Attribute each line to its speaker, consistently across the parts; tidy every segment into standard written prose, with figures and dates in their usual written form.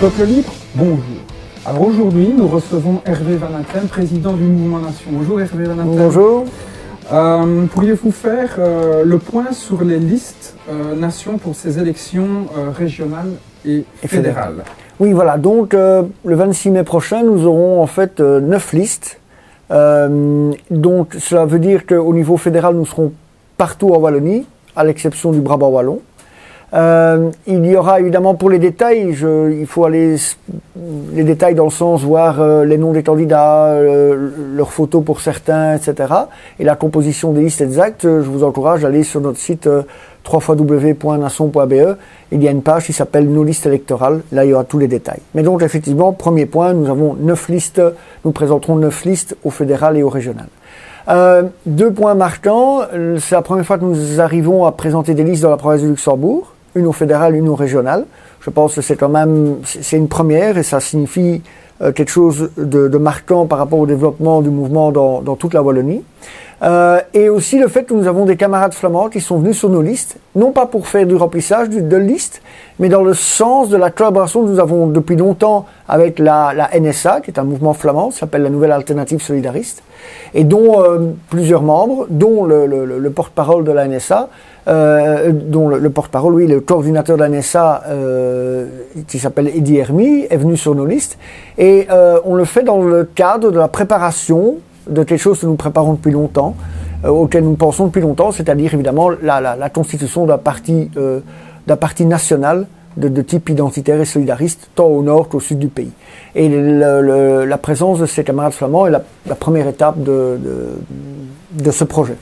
Speaker 1: Peuple libre, bonjour. Alors aujourd'hui, nous recevons Hervé Van Atten, président du Mouvement Nation. Bonjour Hervé Van Atten.
Speaker 2: Bonjour.
Speaker 1: Pourriez-vous faire le point sur les listes Nation pour ces élections régionales et fédérales?
Speaker 2: Oui, voilà. Donc le 26 mai prochain, nous aurons en fait 9 listes. Donc cela veut dire qu'au niveau fédéral, nous serons partout en Wallonie, à l'exception du Brabant wallon. Il y aura évidemment pour les détails, il faut aller les détails dans le sens voir les noms des candidats, leurs photos pour certains, etc. Et la composition des listes exactes. Je vous encourage à aller sur notre site www.nation.be. Il y a une page qui s'appelle Nos listes électorales. Là, il y aura tous les détails. Mais donc effectivement, premier point, nous avons 9 listes. Nous présenterons 9 listes au fédéral et au régional. 2 points marquants. C'est la première fois que nous arrivons à présenter des listes dans la province du Luxembourg. Une au fédéral, une au régional. Je pense que c'est quand même, c'est une première et ça signifie quelque chose de marquant par rapport au développement du mouvement dans toute la Wallonie. Et aussi le fait que nous avons des camarades flamands qui sont venus sur nos listes, non pas pour faire du remplissage de listes, mais dans le sens de la collaboration que nous avons depuis longtemps avec la NSA, qui est un mouvement flamand, qui s'appelle la Nouvelle Alternative Solidariste, et dont plusieurs membres, dont le porte-parole de la NSA, dont le porte-parole, oui, le coordinateur de la NSA, qui s'appelle Eddy Hermy, est venu sur nos listes. Et on le fait dans le cadre de la préparation de quelque chose que nous préparons depuis longtemps, auquel nous pensons depuis longtemps, c'est-à-dire évidemment la constitution d'un parti national de type identitaire et solidariste, tant au nord qu'au sud du pays. Et la présence de ces camarades flamands est la première étape de ce projet.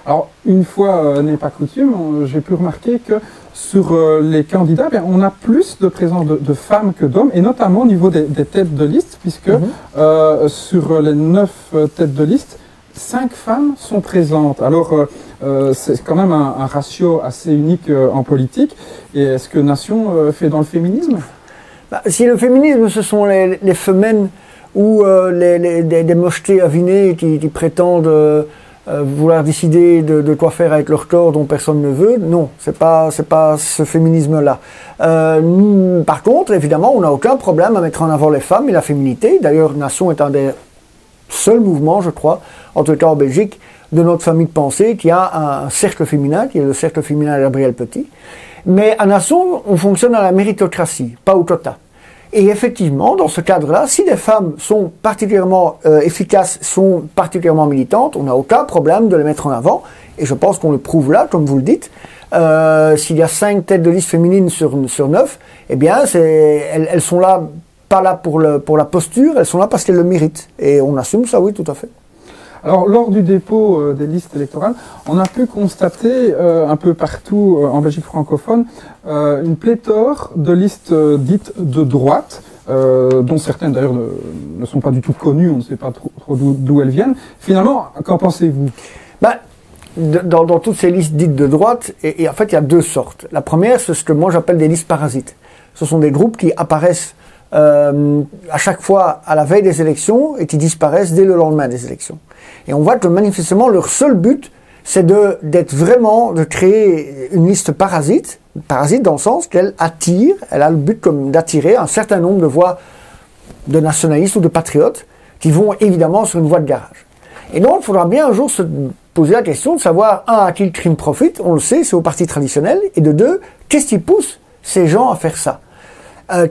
Speaker 1: Alors, une fois n'est pas coutume, j'ai pu remarquer que sur les candidats, on a plus de présence de femmes que d'hommes, et notamment au niveau des têtes de liste, puisque sur les 9 têtes de liste, 5 femmes sont présentes. Alors, c'est quand même un ratio assez unique en politique. Et est-ce que Nation fait dans le féminisme?
Speaker 2: Si le féminisme, ce sont les femmes ou des mochetés avinées qui prétendent vouloir décider de quoi faire avec leur corps dont personne ne veut, non, c'est pas ce féminisme-là. Par contre, évidemment, on n'a aucun problème à mettre en avant les femmes et la féminité. D'ailleurs, Nation est un des seuls mouvements, je crois, en tout cas en Belgique, de notre famille de pensée, qui a un cercle féminin, qui est le cercle féminin de Gabriel Petit. Mais à Nation, on fonctionne à la méritocratie, pas au quota. Et effectivement, dans ce cadre-là, si des femmes sont particulièrement efficaces, sont particulièrement militantes, on n'a aucun problème de les mettre en avant. Et je pense qu'on le prouve là, comme vous le dites. S'il y a 5 têtes de liste féminines sur 9, eh bien, elles sont là, pas là pour la posture, elles sont là parce qu'elles le méritent. Et on assume ça, oui, tout à fait.
Speaker 1: Alors, lors du dépôt des listes électorales, on a pu constater un peu partout en Belgique francophone une pléthore de listes dites de droite, dont certaines d'ailleurs ne sont pas du tout connues, on ne sait pas trop d'où elles viennent. Finalement, qu'en pensez-vous?
Speaker 2: Dans toutes ces listes dites de droite, et en fait il y a 2 sortes. La première, c'est ce que moi j'appelle des listes parasites. Ce sont des groupes qui apparaissent à chaque fois à la veille des élections et qui disparaissent dès le lendemain des élections. Et on voit que manifestement leur seul but, c'est de créer une liste parasite dans le sens qu'elle attire, elle a le but comme d'attirer un certain nombre de voix de nationalistes ou de patriotes qui vont évidemment sur une voie de garage. Et donc il faudra bien un jour se poser la question de savoir, à qui le crime profite, on le sait, c'est aux partis traditionnels, et de 2, qu'est-ce qui pousse ces gens à faire ça?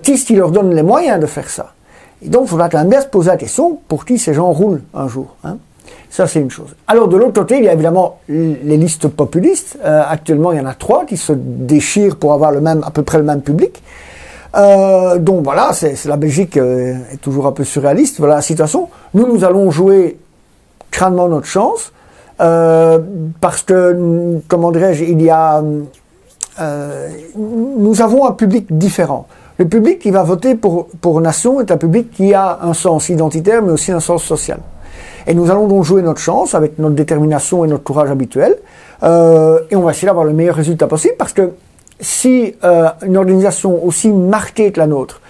Speaker 2: Qu'est-ce qui leur donne les moyens de faire ça? Et donc, il faudra quand même bien se poser la question pour qui ces gens roulent un jour. Ça, c'est une chose. Alors, de l'autre côté, il y a évidemment les listes populistes. Actuellement, il y en a 3 qui se déchirent pour avoir à peu près le même public. Donc voilà, la Belgique est toujours un peu surréaliste. Voilà la situation. Nous allons jouer crânement notre chance parce que, comment dirais-je, nous avons un public différent. Le public qui va voter pour Nation est un public qui a un sens identitaire, mais aussi un sens social. Et nous allons donc jouer notre chance avec notre détermination et notre courage habituel. Et on va essayer d'avoir le meilleur résultat possible, parce que si une organisation aussi marquée que la nôtre,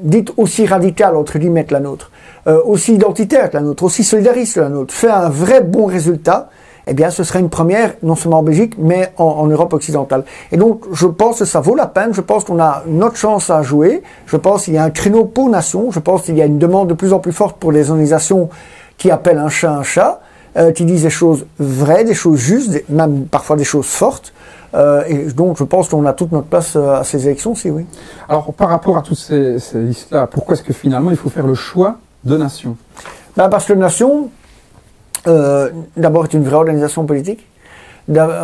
Speaker 2: dite aussi radicale, entre guillemets, que la nôtre, aussi identitaire que la nôtre, aussi solidariste que la nôtre, fait un vrai bon résultat, eh bien, ce serait une première, non seulement en Belgique, mais en Europe occidentale. Et donc, je pense que ça vaut la peine. Je pense qu'on a une autre chance à jouer. Je pense qu'il y a un créneau pour nation. Je pense qu'il y a une demande de plus en plus forte pour les organisations qui appellent un chat, qui disent des choses vraies, des choses justes, même parfois des choses fortes. Et donc, je pense qu'on a toute notre place à ces élections-ci, oui.
Speaker 1: Alors, par rapport à toutes ces listes-là, pourquoi est-ce que finalement il faut faire le choix de nation?
Speaker 2: Ben, parce que nation, d'abord, est une vraie organisation politique.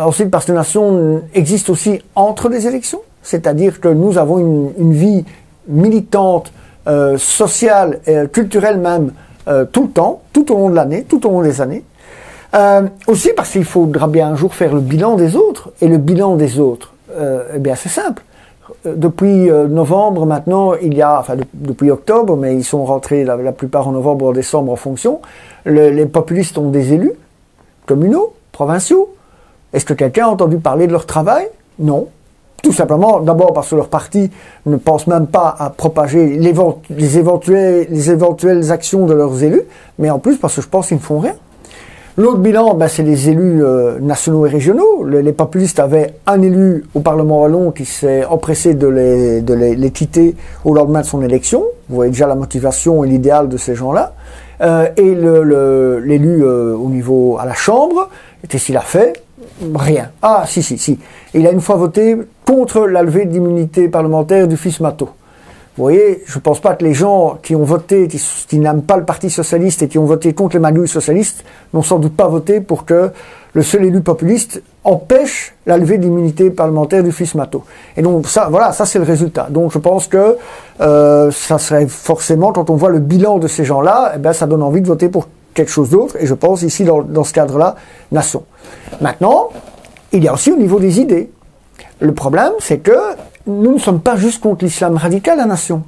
Speaker 2: Ensuite, parce que Nation existe aussi entre les élections, c'est-à-dire que nous avons une vie militante, sociale, culturelle même, tout le temps, tout au long de l'année, tout au long des années. Aussi parce qu'il faudra bien un jour faire le bilan des autres. Et le bilan des autres, eh bien c'est simple. Depuis novembre maintenant, depuis octobre, mais ils sont rentrés la plupart en novembre ou en décembre en fonction, les populistes ont des élus communaux, provinciaux. Est-ce que quelqu'un a entendu parler de leur travail? Non. Tout simplement, d'abord parce que leur parti ne pense même pas à propager les éventuelles actions de leurs élus, mais en plus parce que je pense qu'ils ne font rien. L'autre bilan, c'est les élus nationaux et régionaux. Les populistes avaient un élu au Parlement wallon qui s'est empressé de les quitter au lendemain de son élection. Vous voyez déjà la motivation et l'idéal de ces gens-là. Et l'élu au niveau à la Chambre, qu'est-ce qu'il a fait? Rien. Ah, si. Il a une fois voté contre la levée d'immunité parlementaire du fils Matteau. Vous voyez, je ne pense pas que les gens qui ont voté, qui n'aiment pas le Parti Socialiste et qui ont voté contre les magouilles socialistes, n'ont sans doute pas voté pour que le seul élu populiste empêche la levée d'immunité parlementaire du fils Matteau. Et donc ça, voilà, ça c'est le résultat. Donc je pense que ça serait forcément, quand on voit le bilan de ces gens-là, ça donne envie de voter pour quelque chose d'autre. Et je pense ici, dans ce cadre-là, nation. Maintenant, il y a aussi au niveau des idées. Le problème, c'est que nous ne sommes pas juste contre l'islam radical, la nation.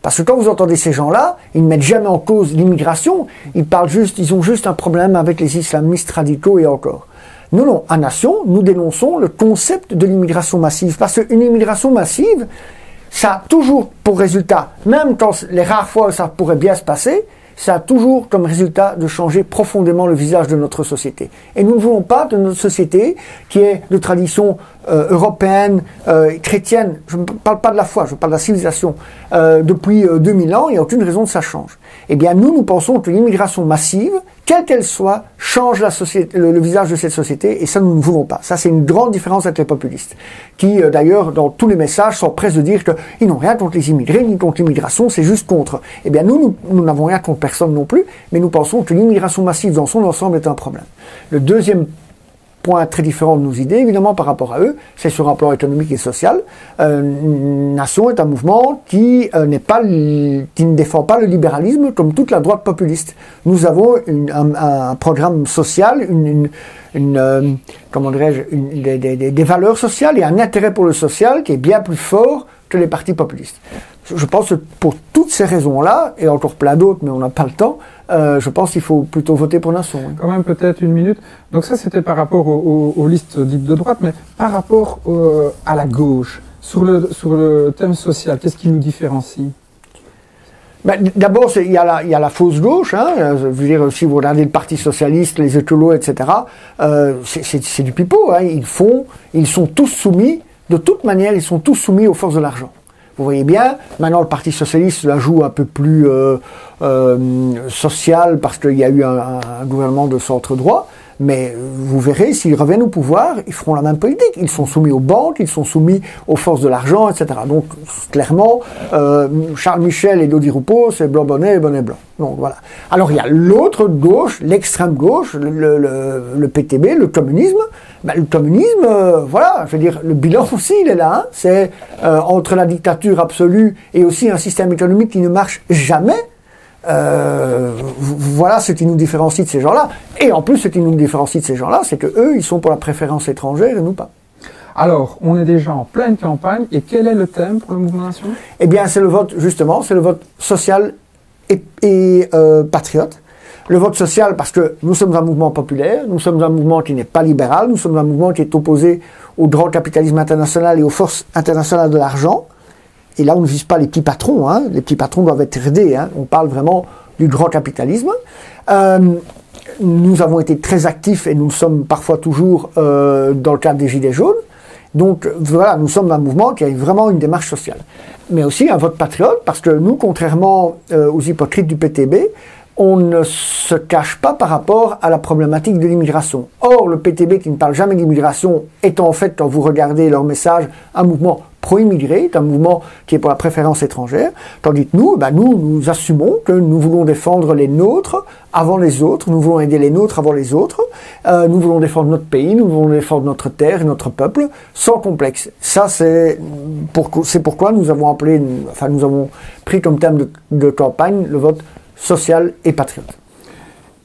Speaker 2: Parce que quand vous entendez ces gens-là, ils ne mettent jamais en cause l'immigration, ils ont juste un problème avec les islamistes radicaux et encore. Non, à Nation, nous dénonçons le concept de l'immigration massive. Parce qu'une immigration massive, ça a toujours pour résultat, même quand les rares fois où ça pourrait bien se passer, ça a toujours comme résultat de changer profondément le visage de notre société. Et nous ne voulons pas de notre société qui est de tradition européenne, chrétienne, je ne parle pas de la foi, je parle de la civilisation, depuis 2000 ans, il n'y a aucune raison que ça change. Eh bien, nous pensons que l'immigration massive, quelle qu'elle soit, change la société, le visage de cette société, et ça, nous ne voulons pas. Ça, c'est une grande différence avec les populistes, qui, d'ailleurs, dans tous les messages, sont prêts de dire qu'ils n'ont rien contre les immigrés, ni contre l'immigration, c'est juste contre. Eh bien, nous n'avons rien contre personne non plus, mais nous pensons que l'immigration massive dans son ensemble est un problème. Le deuxième point très différent de nos idées, évidemment, par rapport à eux, c'est sur un plan économique et social. Nation est un mouvement qui ne défend pas le libéralisme comme toute la droite populiste. Nous avons un programme social, comment dirais-je, des valeurs sociales et un intérêt pour le social qui est bien plus fort que les partis populistes. Je pense que pour toutes ces raisons-là, et encore plein d'autres, mais on n'a pas le temps, je pense qu'il faut plutôt voter pour Nation. Oui.
Speaker 1: Quand même peut-être une minute. Donc ça, c'était par rapport aux listes dites de droite, mais par rapport à la gauche, sur le thème social, qu'est-ce qui nous différencie?
Speaker 2: D'abord, il y a la fausse gauche. Je veux dire, si vous regardez le Parti Socialiste, les écolos, etc., c'est du pipeau. Ils sont tous soumis, de toute manière, ils sont tous soumis aux forces de l'argent. Vous voyez bien, maintenant le Parti Socialiste la joue un peu plus social parce qu'il y a eu un gouvernement de centre-droit, mais vous verrez, s'ils reviennent au pouvoir, ils feront la même politique. Ils sont soumis aux banques, ils sont soumis aux forces de l'argent, etc. Donc, clairement, Charles Michel et Dodi Rupo, c'est blanc bonnet et bonnet blanc. Donc, voilà. Alors, il y a l'autre gauche, l'extrême gauche, le PTB, le communisme. Le communisme, voilà, je veux dire, le bilan aussi, il est là. C'est entre la dictature absolue et aussi un système économique qui ne marche jamais. Voilà ce qui nous différencie de ces gens-là. Et en plus, ce qui nous différencie de ces gens-là, c'est que eux, ils sont pour la préférence étrangère et nous pas.
Speaker 1: Alors, on est déjà en pleine campagne. Et quel est le thème pour le Mouvement Nation?
Speaker 2: Eh bien, c'est le vote, justement, c'est le vote social et patriote. Le vote social, parce que nous sommes un mouvement populaire, nous sommes un mouvement qui n'est pas libéral, nous sommes un mouvement qui est opposé au grand capitalisme international et aux forces internationales de l'argent. Et là, on ne vise pas les petits patrons, les petits patrons doivent être aidés, on parle vraiment du grand capitalisme. nous avons été très actifs et nous le sommes parfois toujours dans le cadre des Gilets jaunes. Donc voilà, nous sommes un mouvement qui a vraiment une démarche sociale. Mais aussi un vote patriote, parce que nous, contrairement aux hypocrites du PTB, on ne se cache pas par rapport à la problématique de l'immigration. Or, le PTB qui ne parle jamais d'immigration est en fait, quand vous regardez leur message, un mouvement pro-immigré, un mouvement qui est pour la préférence étrangère, tandis que nous, nous assumons que nous voulons défendre les nôtres avant les autres, nous voulons aider les nôtres avant les autres, nous voulons défendre notre pays, nous voulons défendre notre terre et notre peuple, sans complexe. Ça, c'est pourquoi nous avons nous avons pris comme thème de campagne le vote social et patriote.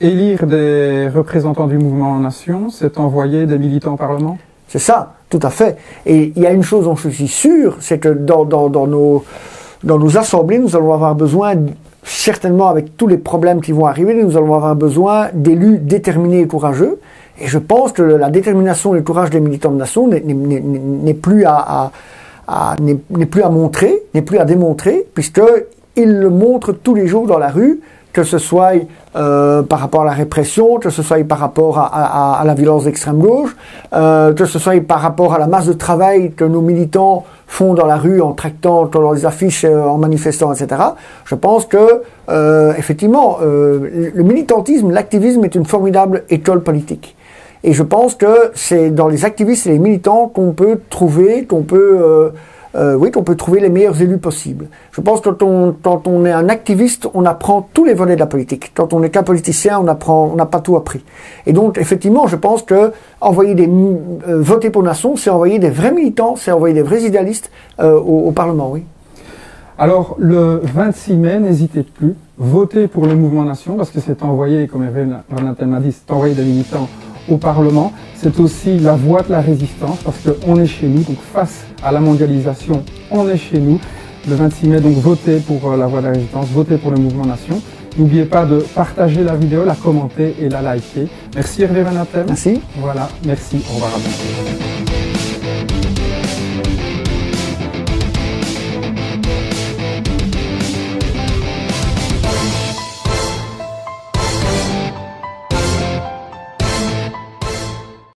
Speaker 1: Élire des représentants du mouvement Nation, c'est envoyer des militants au Parlement?
Speaker 2: C'est ça, tout à fait. Et il y a une chose dont je suis sûr, c'est que dans nos assemblées, nous allons avoir besoin, certainement avec tous les problèmes qui vont arriver, nous allons avoir besoin d'élus déterminés et courageux. Et je pense que la détermination et le courage des militants de Nation n'est plus à montrer, n'est plus à démontrer, puisqu'ils le montrent tous les jours dans la rue, que ce soit par rapport à la répression, que ce soit par rapport à la violence d'extrême gauche, que ce soit par rapport à la masse de travail que nos militants font dans la rue en tractant, dans les affiches, en manifestant, etc. Je pense que, effectivement, le militantisme, l'activisme est une formidable école politique. Et je pense que c'est dans les activistes et les militants qu'on peut trouver, qu'on peut trouver les meilleurs élus possibles. Je pense que quand on est un activiste, on apprend tous les volets de la politique. Quand on n'est qu'un politicien, on n'a pas tout appris. Et donc, effectivement, je pense que voter pour Nation, c'est envoyer des vrais militants, c'est envoyer des vrais idéalistes au Parlement, oui.
Speaker 1: Alors, le 26 mai, n'hésitez plus, votez pour le mouvement Nation, parce que c'est envoyer, comme Van m'a dit, c'est envoyer des militants au Parlement. C'est aussi la voie de la résistance, parce qu'on est chez nous, donc face à la mondialisation, on est chez nous. Le 26 mai, donc votez pour la voie de la résistance, votez pour le mouvement Nation. N'oubliez pas de partager la vidéo, la commenter et la liker. Merci Hervé Van Antem.
Speaker 2: Merci.
Speaker 1: Voilà, merci, au revoir à bientôt.